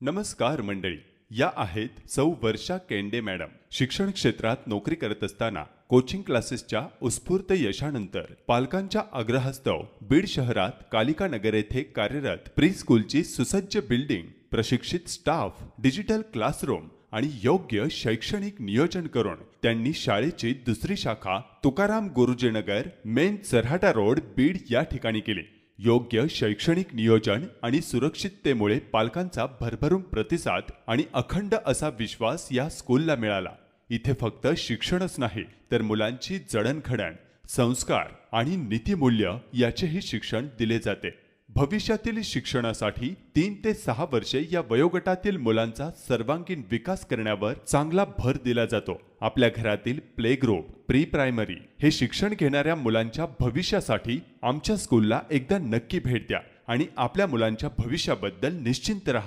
नमस्कार मंडळी, या आहेत सौ वर्षा केंडे मॅडम. शिक्षण क्षेत्रात नोकरी करत असताना कोचिंग क्लासेसच्या उत्स्फूर्त यशानंतर पालकांच्या आग्रहास्तव बीड शहरात कालिका नगर येथे कार्यरत प्री स्कूलची सुसज्ज बिल्डिंग, प्रशिक्षित स्टाफ, डिजिटल क्लासरूम आणि योग्य शैक्षणिक नियोजन करून त्यांनी शाळेची दुसरी शाखा तुकाराम गुरुजीनगर, मेन चऱ्हाटा रोड, बीड या ठिकाणी केली. योग्य शैक्षणिक नियोजन आणि सुरक्षिततेमुळे पालकांचा भरभरून प्रतिसाद आणि अखंड असा विश्वास या स्कूलला मिळाला. इथे फक्त शिक्षणच नाही तर मुलांची जडणघडण, संस्कार आणि नीतिमूल्य याचेही शिक्षण दिले जाते. भविष्यातील शिक्षणासाठी 3 ते 6 वर्षे या वयोगटातील मुलांचा सर्वांगीण विकास करण्यावर चांगला भर दिला जातो. आपल्या घरातील प्ले ग्रुप, प्री प्रायमरी हे शिक्षण घेणाऱ्या मुलांच्या भविष्यासाठी आमच्या स्कूलला एकदा नक्की भेट द्या आणि आपल्या मुलांच्या भविष्याबद्दल निश्चिंत राहा.